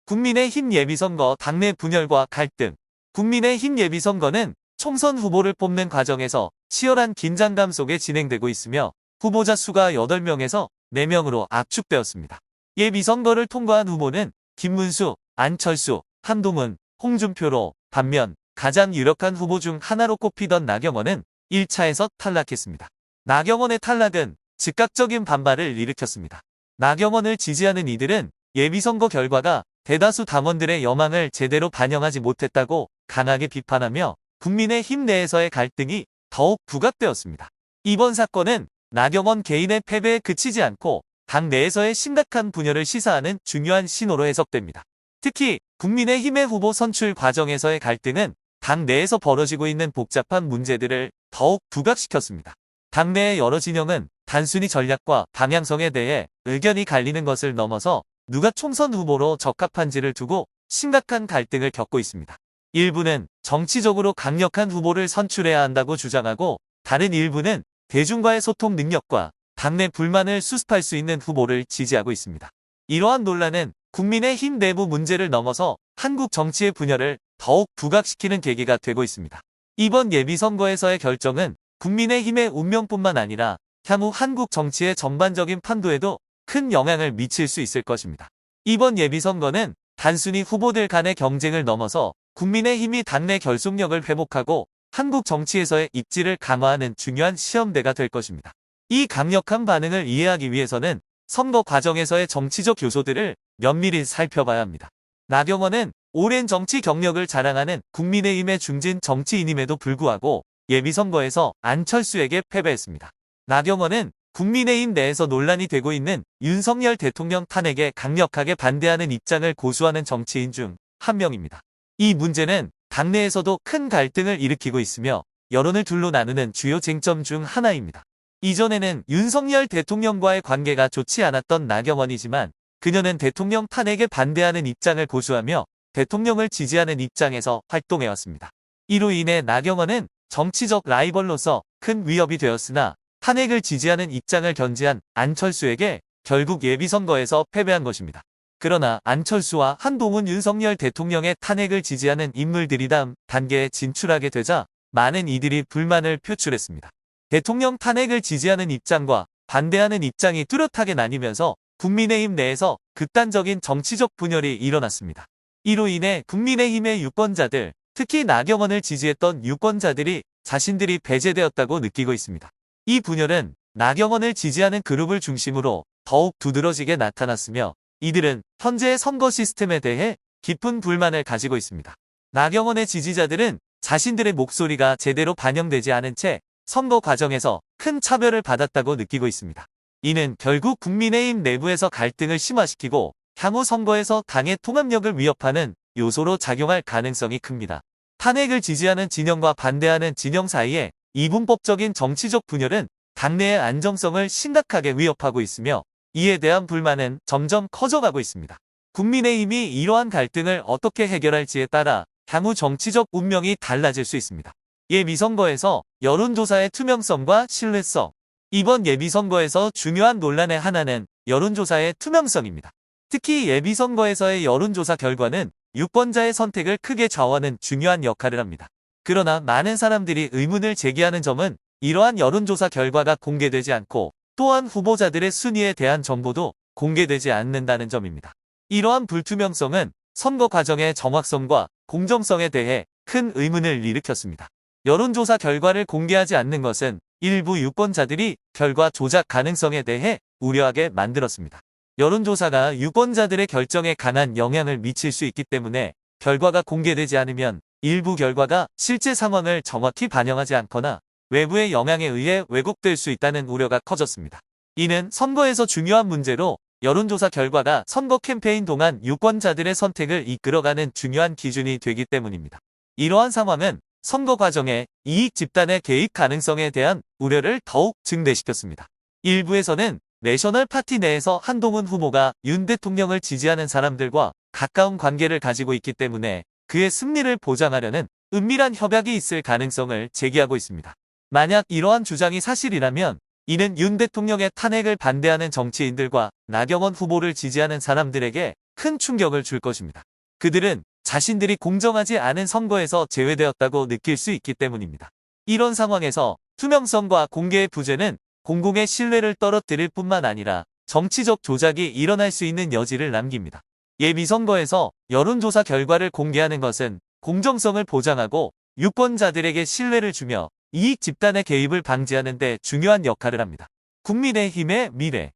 국민의힘 예비선거 당내 분열과 갈등. 국민의힘 예비선거는 총선 후보를 뽑는 과정에서 치열한 긴장감 속에 진행되고 있으며 후보자 수가 8명에서 4명으로 압축되었습니다. 예비선거를 통과한 후보는 김문수, 안철수, 한동훈, 홍준표로 반면 가장 유력한 후보 중 하나로 꼽히던 나경원은 1차에서 탈락했습니다. 나경원의 탈락은 즉각적인 반발을 일으켰습니다. 나경원을 지지하는 이들은 예비선거 결과가 대다수 당원들의 여망을 제대로 반영하지 못했다고 강하게 비판하며 국민의힘 내에서의 갈등이 더욱 부각되었습니다. 이번 사건은 나경원 개인의 패배에 그치지 않고 당 내에서의 심각한 분열을 시사하는 중요한 신호로 해석됩니다. 특히 국민의힘의 후보 선출 과정에서의 갈등은 당 내에서 벌어지고 있는 복잡한 문제들을 더욱 부각시켰습니다. 당내의 여러 진영은 단순히 전략과 방향성에 대해 의견이 갈리는 것을 넘어서 누가 총선 후보로 적합한지를 두고 심각한 갈등을 겪고 있습니다. 일부는 정치적으로 강력한 후보를 선출해야 한다고 주장하고, 다른 일부는 대중과의 소통 능력과 당내 불만을 수습할 수 있는 후보를 지지하고 있습니다. 이러한 논란은 국민의힘 내부 문제를 넘어서 한국 정치의 분열을 더욱 부각시키는 계기가 되고 있습니다. 이번 예비선거에서의 결정은 국민의힘의 운명뿐만 아니라 향후 한국 정치의 전반적인 판도에도 큰 영향을 미칠 수 있을 것입니다. 이번 예비선거는 단순히 후보들 간의 경쟁을 넘어서 국민의힘이 당내 결속력을 회복하고 한국 정치에서의 입지를 강화하는 중요한 시험대가 될 것입니다. 이 강력한 반응을 이해하기 위해서는 선거 과정에서의 정치적 요소들을 면밀히 살펴봐야 합니다. 나경원은 오랜 정치 경력을 자랑하는 국민의힘의 중진 정치인임에도 불구하고 예비선거에서 안철수에게 패배했습니다. 나경원은 국민의힘 내에서 논란이 되고 있는 윤석열 대통령 탄핵에 강력하게 반대하는 입장을 고수하는 정치인 중 한 명입니다. 이 문제는 당내에서도 큰 갈등을 일으키고 있으며 여론을 둘로 나누는 주요 쟁점 중 하나입니다. 이전에는 윤석열 대통령과의 관계가 좋지 않았던 나경원이지만 그녀는 대통령 탄핵에 반대하는 입장을 고수하며 대통령을 지지하는 입장에서 활동해왔습니다. 이로 인해 나경원은 정치적 라이벌로서 큰 위협이 되었으나 탄핵을 지지하는 입장을 견지한 안철수에게 결국 예비선거에서 패배한 것입니다. 그러나 안철수와 한동훈 윤석열 대통령의 탄핵을 지지하는 인물들이 다음 단계에 진출하게 되자 많은 이들이 불만을 표출했습니다. 대통령 탄핵을 지지하는 입장과 반대하는 입장이 뚜렷하게 나뉘면서 국민의힘 내에서 극단적인 정치적 분열이 일어났습니다. 이로 인해 국민의힘의 유권자들, 특히 나경원을 지지했던 유권자들이 자신들이 배제되었다고 느끼고 있습니다. 이 분열은 나경원을 지지하는 그룹을 중심으로 더욱 두드러지게 나타났으며 이들은 현재의 선거 시스템에 대해 깊은 불만을 가지고 있습니다. 나경원의 지지자들은 자신들의 목소리가 제대로 반영되지 않은 채 선거 과정에서 큰 차별을 받았다고 느끼고 있습니다. 이는 결국 국민의힘 내부에서 갈등을 심화시키고 향후 선거에서 당의 통합력을 위협하는 요소로 작용할 가능성이 큽니다. 탄핵을 지지하는 진영과 반대하는 진영 사이에 이분법적인 정치적 분열은 당내의 안정성을 심각하게 위협하고 있으며 이에 대한 불만은 점점 커져가고 있습니다. 국민의힘이 이러한 갈등을 어떻게 해결할지에 따라 향후 정치적 운명이 달라질 수 있습니다. 예비선거에서 여론조사의 투명성과 신뢰성. 이번 예비선거에서 중요한 논란의 하나는 여론조사의 투명성입니다. 특히 예비선거에서의 여론조사 결과는 유권자의 선택을 크게 좌우하는 중요한 역할을 합니다. 그러나 많은 사람들이 의문을 제기하는 점은 이러한 여론조사 결과가 공개되지 않고 또한 후보자들의 순위에 대한 정보도 공개되지 않는다는 점입니다. 이러한 불투명성은 선거 과정의 정확성과 공정성에 대해 큰 의문을 일으켰습니다. 여론조사 결과를 공개하지 않는 것은 일부 유권자들이 결과 조작 가능성에 대해 우려하게 만들었습니다. 여론조사가 유권자들의 결정에 강한 영향을 미칠 수 있기 때문에 결과가 공개되지 않으면 일부 결과가 실제 상황을 정확히 반영하지 않거나 외부의 영향에 의해 왜곡될 수 있다는 우려가 커졌습니다. 이는 선거에서 중요한 문제로 여론조사 결과가 선거 캠페인 동안 유권자들의 선택을 이끌어가는 중요한 기준이 되기 때문입니다. 이러한 상황은 선거 과정에 이익 집단의 개입 가능성에 대한 우려를 더욱 증대시켰습니다. 일부에서는 내셔널 파티 내에서 한동훈 후보가 윤 대통령을 지지하는 사람들과 가까운 관계를 가지고 있기 때문에 그의 승리를 보장하려는 은밀한 협약이 있을 가능성을 제기하고 있습니다. 만약 이러한 주장이 사실이라면 이는 윤 대통령의 탄핵을 반대하는 정치인들과 나경원 후보를 지지하는 사람들에게 큰 충격을 줄 것입니다. 그들은 자신들이 공정하지 않은 선거에서 제외되었다고 느낄 수 있기 때문입니다. 이런 상황에서 투명성과 공개의 부재는 공공의 신뢰를 떨어뜨릴 뿐만 아니라 정치적 조작이 일어날 수 있는 여지를 남깁니다. 예비선거에서 여론조사 결과를 공개하는 것은 공정성을 보장하고 유권자들에게 신뢰를 주며 이익 집단의 개입을 방지하는 데 중요한 역할을 합니다. 국민의힘의 미래,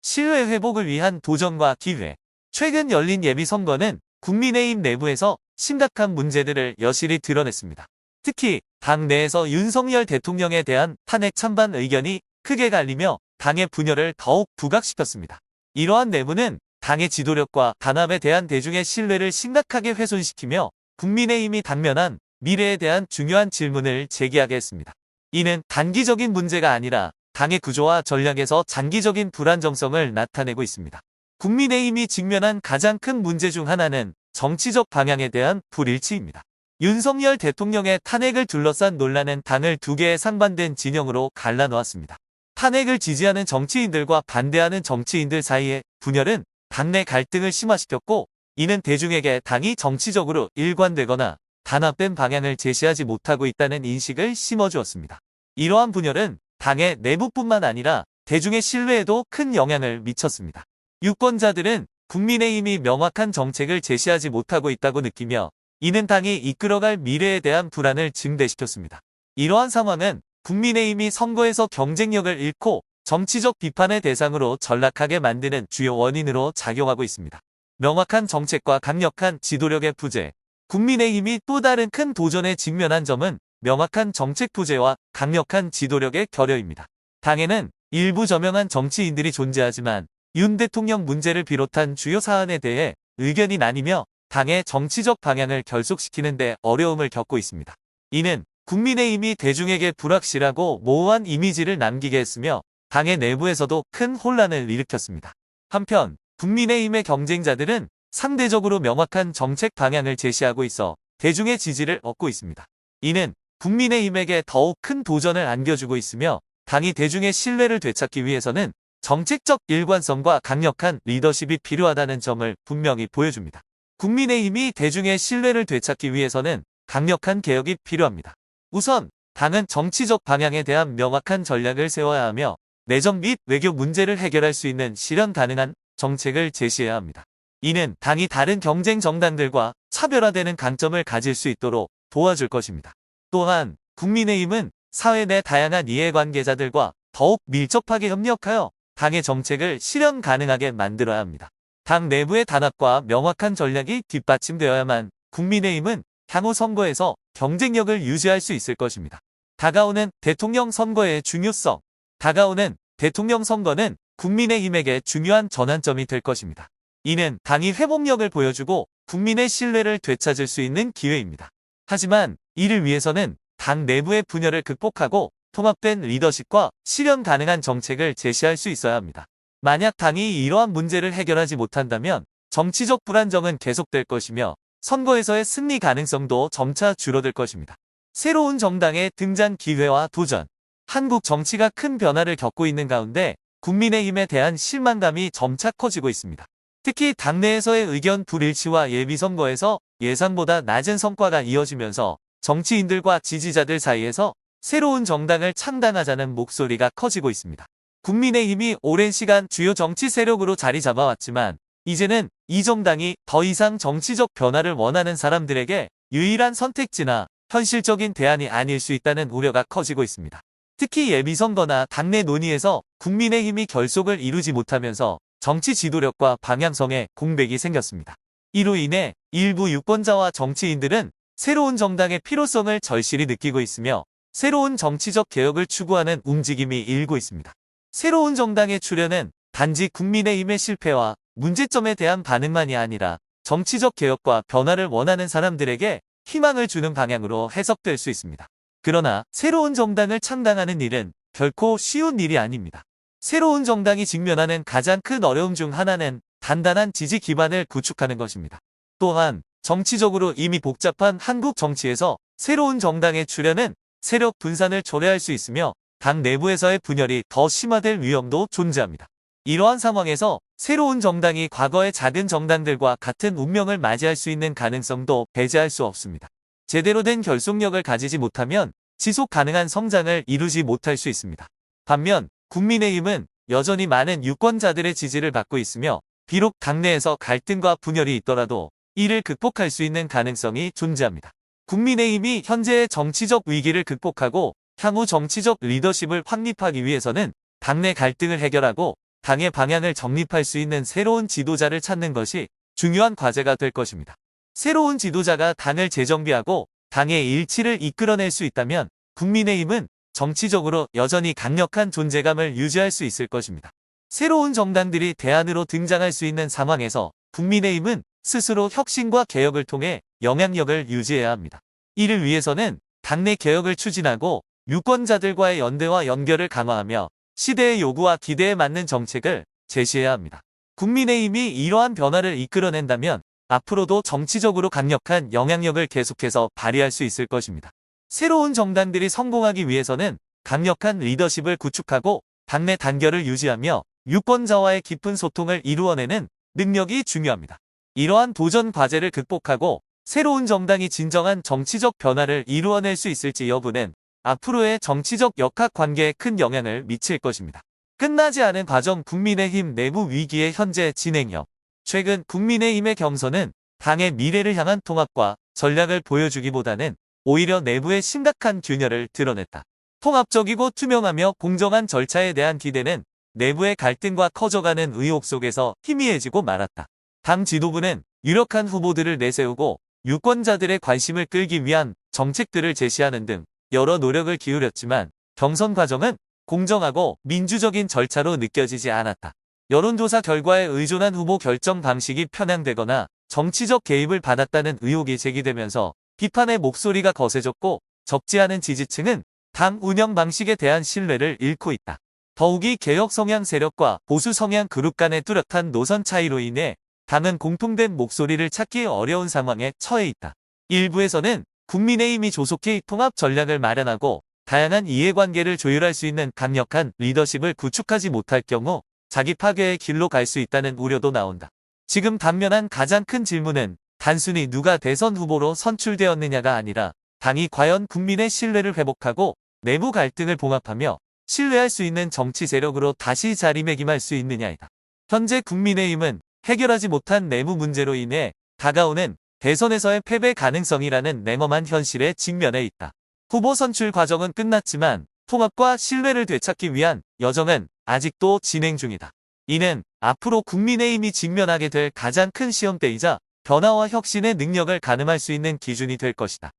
신뢰 회복을 위한 도전과 기회. 최근 열린 예비선거는 국민의힘 내부에서 심각한 문제들을 여실히 드러냈습니다. 특히 당 내에서 윤석열 대통령에 대한 탄핵 찬반 의견이 크게 갈리며 당의 분열을 더욱 부각시켰습니다. 이러한 내부는 당의 지도력과 단합에 대한 대중의 신뢰를 심각하게 훼손시키며 국민의힘이 당면한 미래에 대한 중요한 질문을 제기하게 했습니다. 이는 단기적인 문제가 아니라 당의 구조와 전략에서 장기적인 불안정성을 나타내고 있습니다. 국민의힘이 직면한 가장 큰 문제 중 하나는 정치적 방향에 대한 불일치입니다. 윤석열 대통령의 탄핵을 둘러싼 논란은 당을 두 개의 상반된 진영으로 갈라놓았습니다. 탄핵을 지지하는 정치인들과 반대하는 정치인들 사이의 분열은 당내 갈등을 심화시켰고, 이는 대중에게 당이 정치적으로 일관되거나 단합된 방향을 제시하지 못하고 있다는 인식을 심어주었습니다. 이러한 분열은 당의 내부뿐만 아니라 대중의 신뢰에도 큰 영향을 미쳤습니다. 유권자들은 국민의힘이 명확한 정책을 제시하지 못하고 있다고 느끼며, 이는 당이 이끌어갈 미래에 대한 불안을 증대시켰습니다. 이러한 상황은 국민의힘이 선거에서 경쟁력을 잃고 정치적 비판의 대상으로 전락하게 만드는 주요 원인으로 작용하고 있습니다. 명확한 정책과 강력한 지도력의 부재. 국민의힘이 또 다른 큰 도전에 직면한 점은 명확한 정책 부재와 강력한 지도력의 결여입니다. 당에는 일부 저명한 정치인들이 존재하지만 윤 대통령 문제를 비롯한 주요 사안에 대해 의견이 나뉘며 당의 정치적 방향을 결속시키는 데 어려움을 겪고 있습니다. 이는 국민의힘이 대중에게 불확실하고 모호한 이미지를 남기게 했으며 당의 내부에서도 큰 혼란을 일으켰습니다. 한편 국민의힘의 경쟁자들은 상대적으로 명확한 정책 방향을 제시하고 있어 대중의 지지를 얻고 있습니다. 이는 국민의힘에게 더욱 큰 도전을 안겨주고 있으며 당이 대중의 신뢰를 되찾기 위해서는 정책적 일관성과 강력한 리더십이 필요하다는 점을 분명히 보여줍니다. 국민의힘이 대중의 신뢰를 되찾기 위해서는 강력한 개혁이 필요합니다. 우선 당은 정치적 방향에 대한 명확한 전략을 세워야 하며 내정 및 외교 문제를 해결할 수 있는 실현 가능한 정책을 제시해야 합니다. 이는 당이 다른 경쟁 정당들과 차별화되는 강점을 가질 수 있도록 도와줄 것입니다. 또한 국민의힘은 사회 내 다양한 이해관계자들과 더욱 밀접하게 협력하여 당의 정책을 실현 가능하게 만들어야 합니다. 당 내부의 단합과 명확한 전략이 뒷받침되어야만 국민의힘은 향후 선거에서 경쟁력을 유지할 수 있을 것입니다. 다가오는 대통령 선거의 중요성. 다가오는 대통령 선거는 국민의힘에게 중요한 전환점이 될 것입니다. 이는 당이 회복력을 보여주고 국민의 신뢰를 되찾을 수 있는 기회입니다. 하지만 이를 위해서는 당 내부의 분열을 극복하고 통합된 리더십과 실현 가능한 정책을 제시할 수 있어야 합니다. 만약 당이 이러한 문제를 해결하지 못한다면 정치적 불안정은 계속될 것이며 선거에서의 승리 가능성도 점차 줄어들 것입니다. 새로운 정당의 등장 기회와 도전. 한국 정치가 큰 변화를 겪고 있는 가운데 국민의힘에 대한 실망감이 점차 커지고 있습니다. 특히 당내에서의 의견 불일치와 예비선거에서 예상보다 낮은 성과가 이어지면서 정치인들과 지지자들 사이에서 새로운 정당을 창당하자는 목소리가 커지고 있습니다. 국민의힘이 오랜 시간 주요 정치 세력으로 자리 잡아왔지만 이제는 이 정당이 더 이상 정치적 변화를 원하는 사람들에게 유일한 선택지나 현실적인 대안이 아닐 수 있다는 우려가 커지고 있습니다. 특히 예비선거나 당내 논의에서 국민의힘이 결속을 이루지 못하면서 정치 지도력과 방향성에 공백이 생겼습니다. 이로 인해 일부 유권자와 정치인들은 새로운 정당의 필요성을 절실히 느끼고 있으며 새로운 정치적 개혁을 추구하는 움직임이 일고 있습니다. 새로운 정당의 출현은 단지 국민의힘의 실패와 문제점에 대한 반응만이 아니라 정치적 개혁과 변화를 원하는 사람들에게 희망을 주는 방향으로 해석될 수 있습니다. 그러나 새로운 정당을 창당하는 일은 결코 쉬운 일이 아닙니다. 새로운 정당이 직면하는 가장 큰 어려움 중 하나는 단단한 지지 기반을 구축하는 것입니다. 또한 정치적으로 이미 복잡한 한국 정치에서 새로운 정당의 출현은 세력 분산을 초래할 수 있으며 당 내부에서의 분열이 더 심화될 위험도 존재합니다. 이러한 상황에서 새로운 정당이 과거의 작은 정당들과 같은 운명을 맞이할 수 있는 가능성도 배제할 수 없습니다. 제대로 된 결속력을 가지지 못하면 지속 가능한 성장을 이루지 못할 수 있습니다. 반면 국민의힘은 여전히 많은 유권자들의 지지를 받고 있으며 비록 당내에서 갈등과 분열이 있더라도 이를 극복할 수 있는 가능성이 존재합니다. 국민의힘이 현재의 정치적 위기를 극복하고 향후 정치적 리더십을 확립하기 위해서는 당내 갈등을 해결하고 당의 방향을 정립할 수 있는 새로운 지도자를 찾는 것이 중요한 과제가 될 것입니다. 새로운 지도자가 당을 재정비하고 당의 일치를 이끌어낼 수 있다면 국민의힘은 정치적으로 여전히 강력한 존재감을 유지할 수 있을 것입니다. 새로운 정당들이 대안으로 등장할 수 있는 상황에서 국민의힘은 스스로 혁신과 개혁을 통해 영향력을 유지해야 합니다. 이를 위해서는 당내 개혁을 추진하고 유권자들과의 연대와 연결을 강화하며 시대의 요구와 기대에 맞는 정책을 제시해야 합니다. 국민의힘이 이러한 변화를 이끌어낸다면 앞으로도 정치적으로 강력한 영향력을 계속해서 발휘할 수 있을 것입니다. 새로운 정당들이 성공하기 위해서는 강력한 리더십을 구축하고 당내 단결을 유지하며 유권자와의 깊은 소통을 이루어내는 능력이 중요합니다. 이러한 도전 과제를 극복하고 새로운 정당이 진정한 정치적 변화를 이루어낼 수 있을지 여부는 앞으로의 정치적 역학관계에 큰 영향을 미칠 것입니다. 끝나지 않은 과정 국민의힘 내부 위기의 현재 진행형. 최근 국민의힘의 경선은 당의 미래를 향한 통합과 전략을 보여주기보다는 오히려 내부의 심각한 균열을 드러냈다. 통합적이고 투명하며 공정한 절차에 대한 기대는 내부의 갈등과 커져가는 의혹 속에서 희미해지고 말았다. 당 지도부는 유력한 후보들을 내세우고 유권자들의 관심을 끌기 위한 정책들을 제시하는 등 여러 노력을 기울였지만 경선 과정은 공정하고 민주적인 절차로 느껴지지 않았다. 여론조사 결과에 의존한 후보 결정 방식이 편향되거나 정치적 개입을 받았다는 의혹이 제기되면서 비판의 목소리가 거세졌고 적지 않은 지지층은 당 운영 방식에 대한 신뢰를 잃고 있다. 더욱이 개혁 성향 세력과 보수 성향 그룹 간의 뚜렷한 노선 차이로 인해 당은 공통된 목소리를 찾기 어려운 상황에 처해 있다. 일부에서는 국민의힘이 조속히 통합 전략을 마련하고 다양한 이해관계를 조율할 수 있는 강력한 리더십을 구축하지 못할 경우 자기 파괴의 길로 갈 수 있다는 우려도 나온다. 지금 당면한 가장 큰 질문은 단순히 누가 대선 후보로 선출되었느냐가 아니라 당이 과연 국민의 신뢰를 회복하고 내부 갈등을 봉합하며 신뢰할 수 있는 정치 세력으로 다시 자리매김할 수 있느냐이다. 현재 국민의힘은 해결하지 못한 내부 문제로 인해 다가오는 대선에서의 패배 가능성이라는 냉엄한 현실에 직면해 있다. 후보 선출 과정은 끝났지만 통합과 신뢰를 되찾기 위한 여정은 아직도 진행 중이다. 이는 앞으로 국민의힘이 직면하게 될 가장 큰 시험대이자 변화와 혁신의 능력을 가늠할 수 있는 기준이 될 것이다.